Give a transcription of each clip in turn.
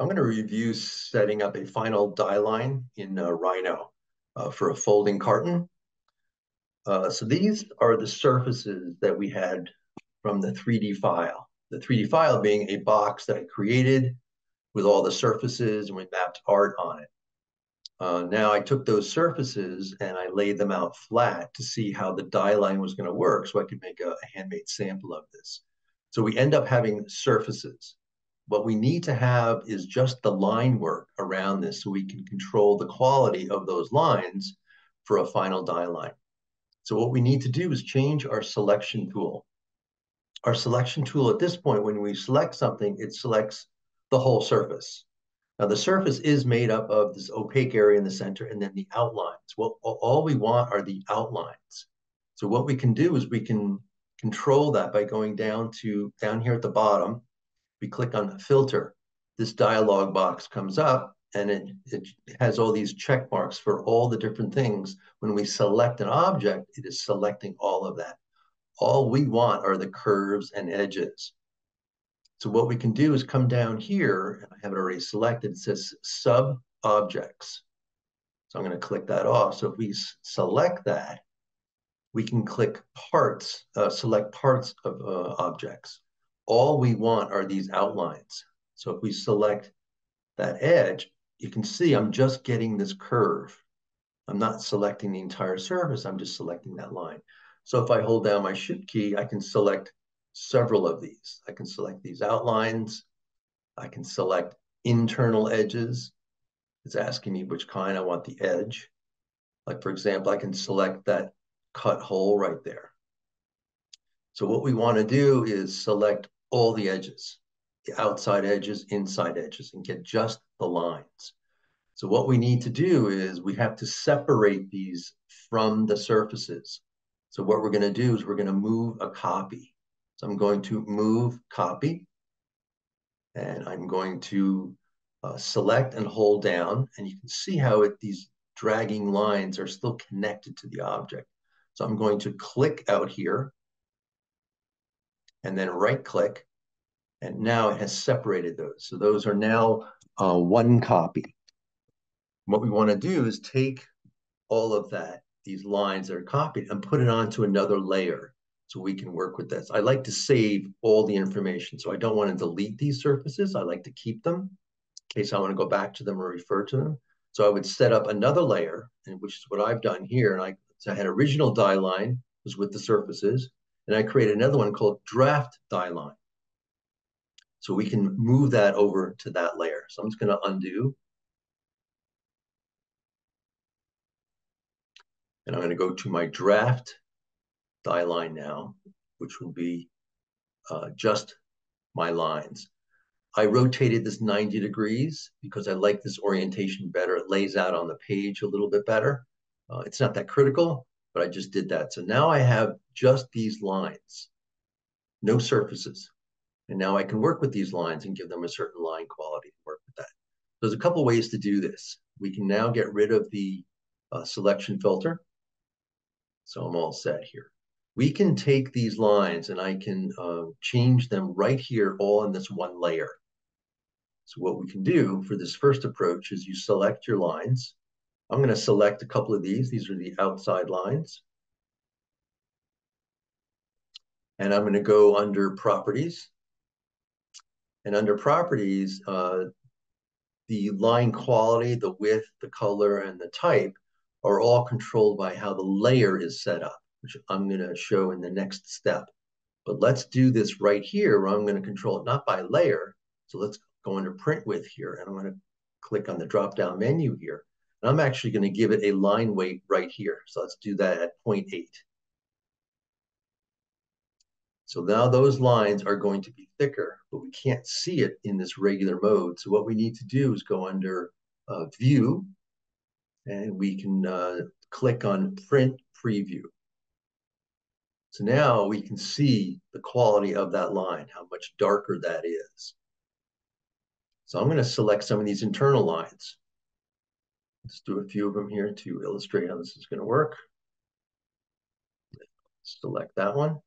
I'm going to review setting up a final die line in Rhino for a folding carton. So these are the surfaces that we had from the 3D file. The 3D file being a box that I created with all the surfaces and we mapped art on it. Now I took those surfaces and I laid them out flat to see how the die line was going to work so I could make a handmade sample of this. So we end up having surfaces. What we need to have is just the line work around this so we can control the quality of those lines for a final die line. So what we need to do is change our selection tool. Our selection tool at this point, when we select something, it selects the whole surface. Now the surface is made up of this opaque area in the center and then the outlines. Well, all we want are the outlines. So what we can do is we can control that by going down here at the bottom. We click on filter. This dialog box comes up and it has all these check marks for all the different things. When we select an object, it is selecting all of that. All we want are the curves and edges. So what we can do is come down here, and I have it already selected, it says sub objects. So I'm going to click that off. So if we select that, we can click parts, select parts of objects. All we want are these outlines. So if we select that edge, you can see I'm just getting this curve. I'm not selecting the entire surface, I'm just selecting that line. So if I hold down my shift key, I can select several of these. I can select these outlines. I can select internal edges. It's asking me which kind I want the edge. Like for example, I can select that cut hole right there. So what we want to do is select all the edges, the outside edges, inside edges, and get just the lines. So what we need to do is we have to separate these from the surfaces. So what we're going to do is we're going to move a copy. So I'm going to move copy, and I'm going to select and hold down, and you can see how these dragging lines are still connected to the object. So I'm going to click out here, and then right click, and now it has separated those. So those are now one copy. What we want to do is take all of that, these lines that are copied, and put it onto another layer so we can work with this. I like to save all the information, so I don't want to delete these surfaces. I like to keep them in case I want to go back to them or refer to them. So I would set up another layer, which is what I've done here. And I had original die line was with the surfaces, and I created another one called draft die line. So we can move that over to that layer. So I'm just going to undo. And I'm going to go to my draft die line now, which will be just my lines. I rotated this 90 degrees because I like this orientation better. It lays out on the page a little bit better. It's not that critical, but I just did that. So now I have just these lines, no surfaces. And now I can work with these lines and give them a certain line quality and work with that. There's a couple ways to do this. We can now get rid of the selection filter. So I'm all set here. We can take these lines and I can change them right here, all in this one layer. So what we can do for this first approach is you select your lines. I'm going to select a couple of these. These are the outside lines. And I'm going to go under properties. And under properties, the line quality, the width, the color, and the type are all controlled by how the layer is set up, which I'm going to show in the next step. But let's do this right here where I'm going to control it not by layer. So let's go under print width here, and I'm going to click on the drop-down menu here. And I'm actually going to give it a line weight right here. So let's do that at 0.8. So now those lines are going to be thicker, but we can't see it in this regular mode. So what we need to do is go under View, and we can click on Print Preview. So now we can see the quality of that line, how much darker that is. So I'm going to select some of these internal lines. Let's do a few of them here to illustrate how this is going to work. Select that one.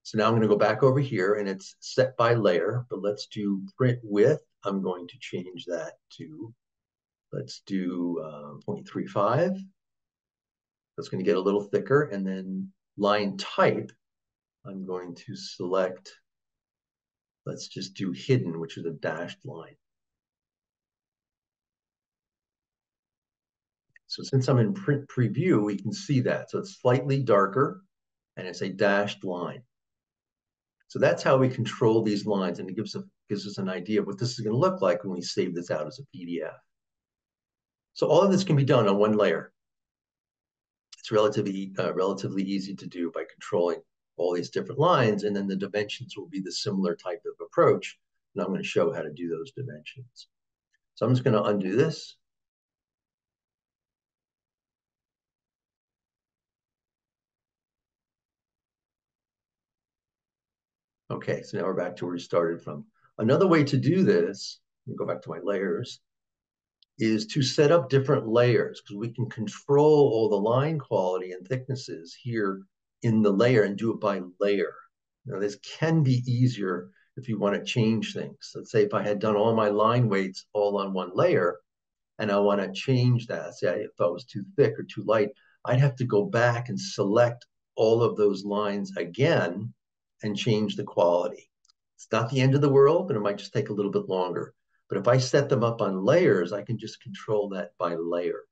So now I'm going to go back over here and it's set by layer, but let's do print width. I'm going to change that to, let's do 0.35. That's going to get a little thicker. And then line type, I'm going to select, let's just do hidden, which is a dashed line. So since I'm in print preview, we can see that. So it's slightly darker and it's a dashed line. So that's how we control these lines, and it gives us an idea of what this is going to look like when we save this out as a PDF. So all of this can be done on one layer. It's relatively easy to do by controlling all these different lines, and then the dimensions will be the similar type of approach. And I'm going to show how to do those dimensions. So I'm just going to undo this. Okay, so now we're back to where we started from. Another way to do this, let me go back to my layers, is to set up different layers, because we can control all the line quality and thicknesses here in the layer and do it by layer. Now, this can be easier if you want to change things. Let's say if I had done all my line weights all on one layer and I want to change that, say if I was too thick or too light, I'd have to go back and select all of those lines again and change the quality. It's not the end of the world, but it might just take a little bit longer. But if I set them up on layers, I can just control that by layer.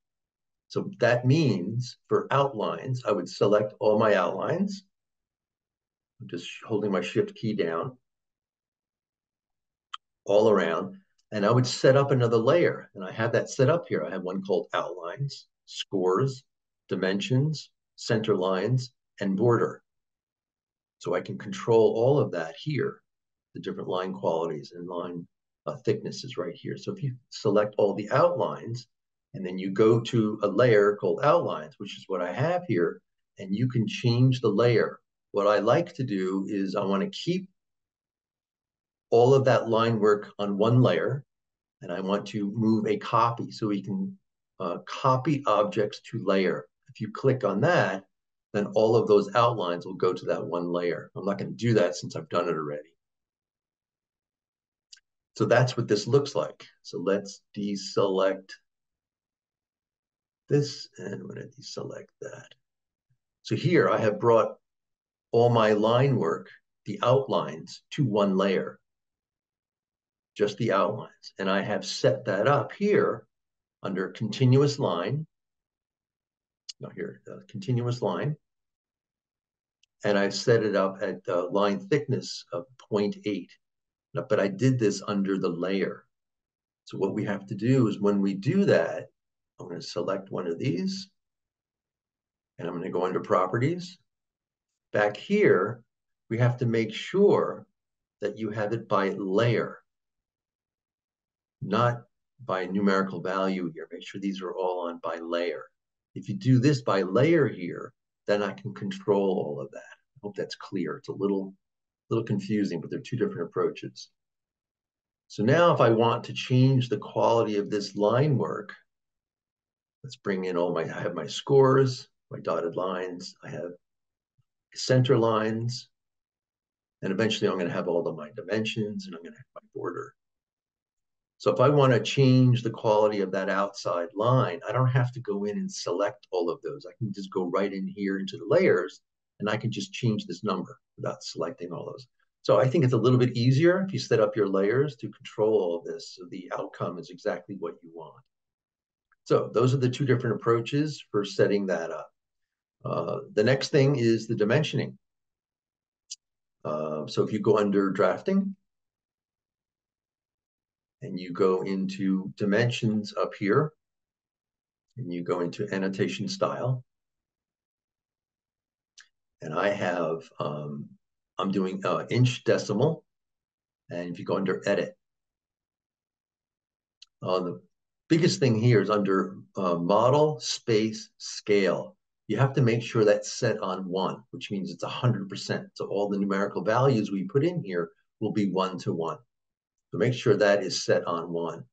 So that means for outlines, I would select all my outlines. I'm just holding my shift key down all around, and I would set up another layer. And I have that set up here. I have one called outlines, scores, dimensions, center lines, and border. So I can control all of that here, the different line qualities and line thicknesses right here. So if you select all the outlines, and then you go to a layer called outlines, which is what I have here, and you can change the layer. What I like to do is I want to keep all of that line work on one layer, and I want to move a copy so we can copy objects to layer. If you click on that, then all of those outlines will go to that one layer. I'm not going to do that since I've done it already. So that's what this looks like. So let's deselect this, and I'm going to deselect that. So here I have brought all my line work, the outlines, to one layer, just the outlines. And I have set that up here under continuous line. Now here, continuous line. And I've set it up at line thickness of 0.8. But I did this under the layer. So what we have to do is when we do that, I'm going to select one of these, and I'm going to go under properties. Back here, we have to make sure that you have it by layer, not by numerical value here. Make sure these are all on by layer. If you do this by layer here, then I can control all of that. I hope that's clear. It's a little confusing, but they're two different approaches. So now if I want to change the quality of this line work, let's bring in I have my scores, my dotted lines, I have center lines, and eventually I'm going to have all of my dimensions, and I'm going to have my border. So if I want to change the quality of that outside line, I don't have to go in and select all of those. I can just go right in here into the layers, and I can just change this number without selecting all those. So I think it's a little bit easier if you set up your layers to control all of this, so the outcome is exactly what you want. So those are the two different approaches for setting that up. The next thing is the dimensioning. So if you go under drafting, and you go into dimensions up here, and you go into annotation style, and I have, I'm doing inch decimal, and if you go under edit, the biggest thing here is under model space scale. You have to make sure that's set on 1, which means it's 100%. So all the numerical values we put in here will be 1-to-1. So make sure that is set on 1.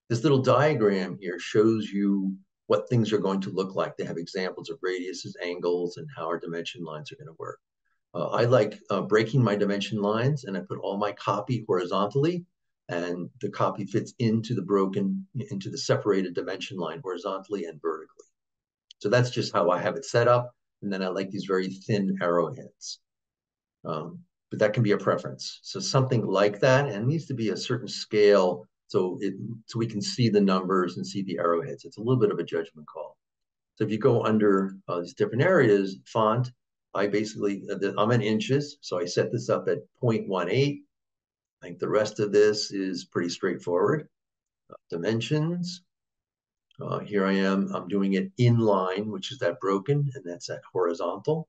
This little diagram here shows you what things are going to look like. They have examples of radiuses, angles, and how our dimension lines are going to work. I like breaking my dimension lines, and I put all my copy horizontally, and the copy fits into the separated dimension line horizontally and vertically. So that's just how I have it set up. And then I like these very thin arrowheads. But that can be a preference. So something like that, and it needs to be a certain scale so we can see the numbers and see the arrowheads. It's a little bit of a judgment call. So if you go under these different areas, font, I'm in inches, so I set this up at 0.18. I think the rest of this is pretty straightforward. Dimensions. Here I am, I'm doing it inline, which is that broken, and that's that horizontal.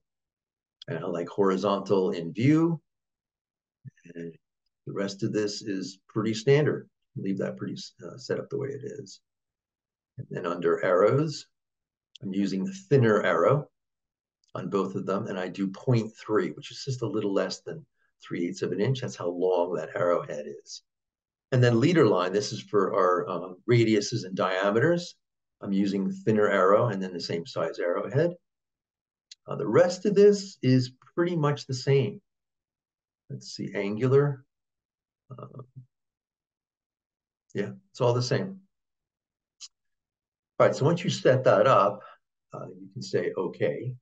And I like horizontal in view. And the rest of this is pretty standard. Leave that pretty set up the way it is. And then under arrows, I'm using the thinner arrow on both of them, and I do 0.3, which is just a little less than 3/8 of an inch. That's how long that arrowhead is. And then leader line, this is for our radiuses and diameters. I'm using the thinner arrow and then the same size arrowhead. The rest of this is pretty much the same. Let's see, angular. Yeah, it's all the same. All right, so once you set that up, you can say, okay.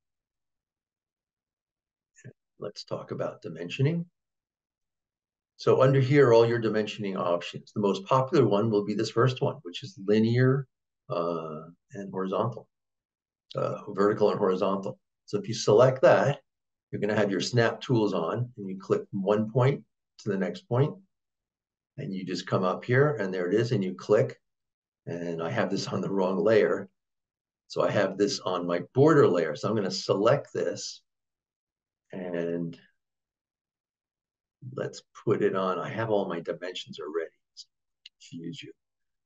Let's talk about dimensioning. So under here, all your dimensioning options. The most popular one will be this first one, which is linear and horizontal, vertical and horizontal. So if you select that, you're going to have your snap tools on, and you click from one point to the next point, and you just come up here, and there it is, and you click. And I have this on the wrong layer. So I have this on my border layer. So I'm going to select this, and let's put it on. I have all my dimensions already. Confuse you.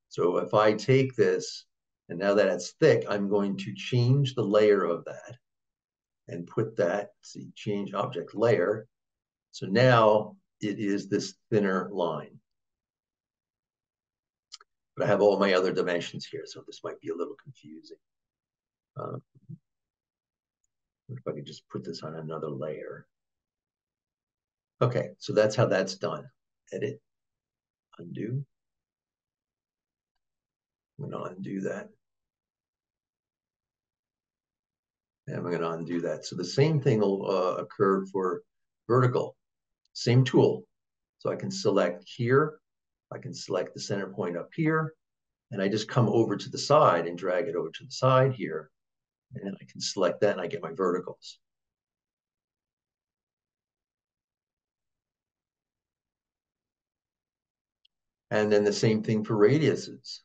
So if I take this, and now that it's thick, I'm going to change the layer of that and put that, see, change object layer. So now it is this thinner line. But I have all my other dimensions here, so this might be a little confusing. If I could just put this on another layer. Okay, so that's how that's done. Edit, undo. I'm going to undo that. And I'm going to undo that. So the same thing will occur for vertical. Same tool. So I can select here. I can select the center point up here. And I just come over to the side and drag it over to the side here. And I can select that and I get my verticals. And then the same thing for radiuses.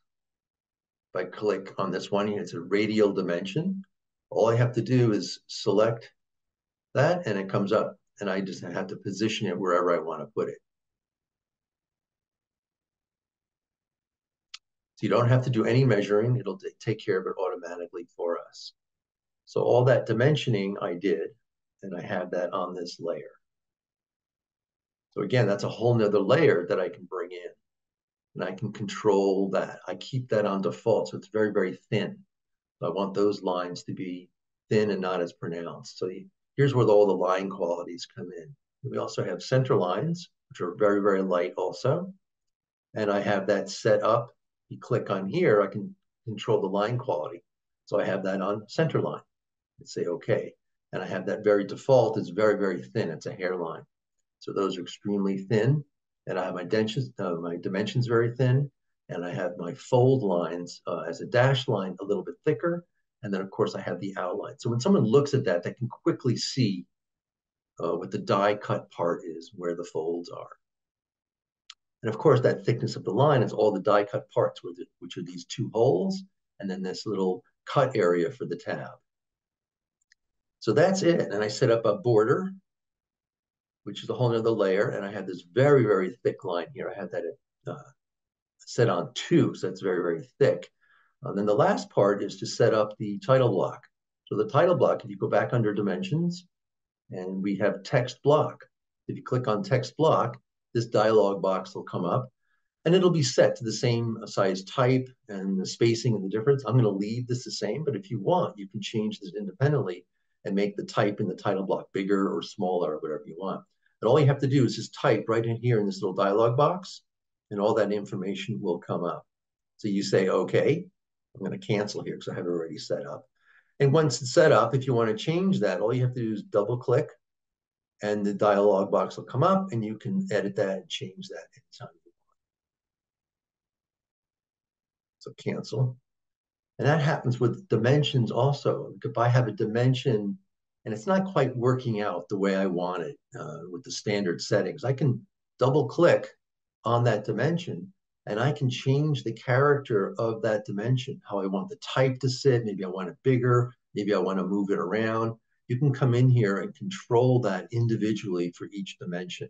If I click on this one, it's a radial dimension. All I have to do is select that and it comes up, and I just have to position it wherever I want to put it. So you don't have to do any measuring. It'll take care of it automatically for us. So all that dimensioning I did, and I have that on this layer. So again, that's a whole nother layer that I can bring in, and I can control that. I keep that on default, so it's very, very thin. So I want those lines to be thin and not as pronounced. So here's where all the line qualities come in. We also have center lines, which are very, very light also. And I have that set up. You click on here, I can control the line quality. So I have that on center line. I say okay. And I have that very default, it's very, very thin. It's a hairline. So those are extremely thin. And I have my dimensions very thin. And I have my fold lines as a dash line a little bit thicker. And then, of course, I have the outline. So when someone looks at that, they can quickly see what the die cut part is, where the folds are. And of course, that thickness of the line is all the die cut parts, which are these two holes, and then this little cut area for the tab. So that's it. And I set up a border, which is a whole other layer. And I have this very, very thick line here. I have that set on 2, so that's very, very thick. And then the last part is to set up the title block. So the title block, if you go back under dimensions, and we have text block. If you click on text block, this dialog box will come up, and it'll be set to the same size type and the spacing and the difference. I'm going to leave this the same, but if you want, you can change this independently and make the type in the title block bigger or smaller or whatever you want. And all you have to do is just type right in here in this little dialog box, and all that information will come up. So you say, okay, I'm going to cancel here because I have it already set up. And once it's set up, if you want to change that, all you have to do is double click and the dialog box will come up and you can edit that and change that anytime you want. So cancel. And that happens with dimensions also. If I have a dimension and it's not quite working out the way I want it with the standard settings, I can double click on that dimension and I can change the character of that dimension, how I want the type to sit. Maybe I want it bigger. Maybe I want to move it around. You can come in here and control that individually for each dimension.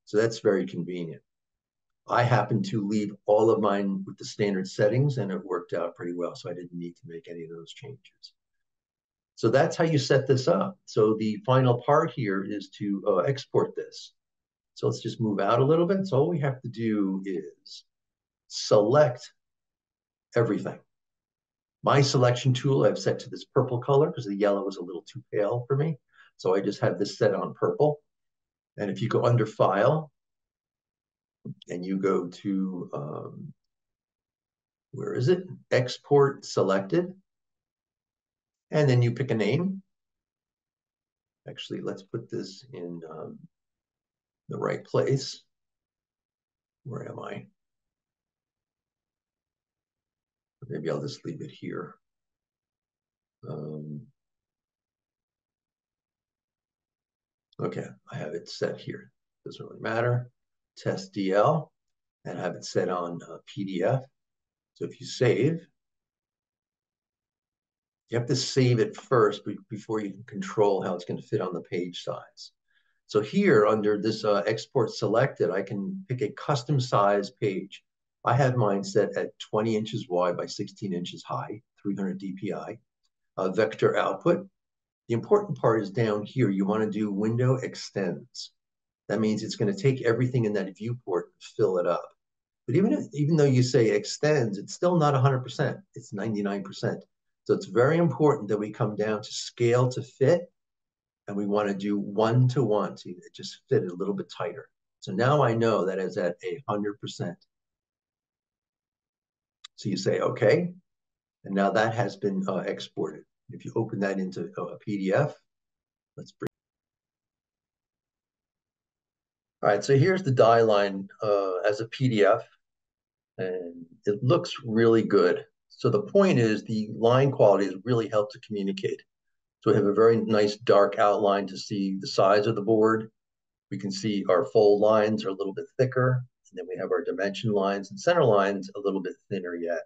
So that's very convenient. I happen to leave all of mine with the standard settings and it worked out pretty well. So I didn't need to make any of those changes. So that's how you set this up. So the final part here is to export this. So let's just move out a little bit. So all we have to do is select everything. My selection tool I've set to this purple color because the yellow is a little too pale for me. So I just have this set on purple. And if you go under File and you go to, where is it? Export Selected. And then you pick a name. Actually, let's put this in the right place. Where am I? Maybe I'll just leave it here. Okay, I have it set here. Doesn't really matter. Test DL, and have it set on PDF. So if you save, you have to save it first before you can control how it's going to fit on the page size. So here under this export selected, I can pick a custom size page. I have mine set at 20 inches wide by 16 inches high, 300 DPI. Vector output. The important part is down here. You want to do window extends. That means it's going to take everything in that viewport and fill it up. But even though you say extends, it's still not 100%. It's 99%. So it's very important that we come down to scale to fit, and we want to do 1-to-1 to just fit it a little bit tighter. So now I know that is at 100%. So you say, okay, and now that has been exported. If you open that into a PDF, let's bring. All right, so here's the die line as a PDF, and it looks really good. So the point is the line quality has really helped to communicate. So we have a very nice dark outline to see the size of the board. We can see our fold lines are a little bit thicker, and then we have our dimension lines and center lines a little bit thinner yet.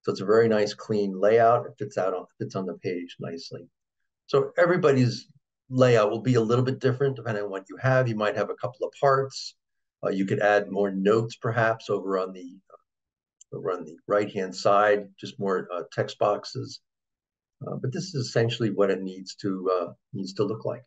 So it's a very nice, clean layout. It fits on the page nicely. So everybody's layout will be a little bit different depending on what you have. You might have a couple of parts. You could add more notes perhaps over on the right-hand side, just more text boxes. But this is essentially what it needs to look like.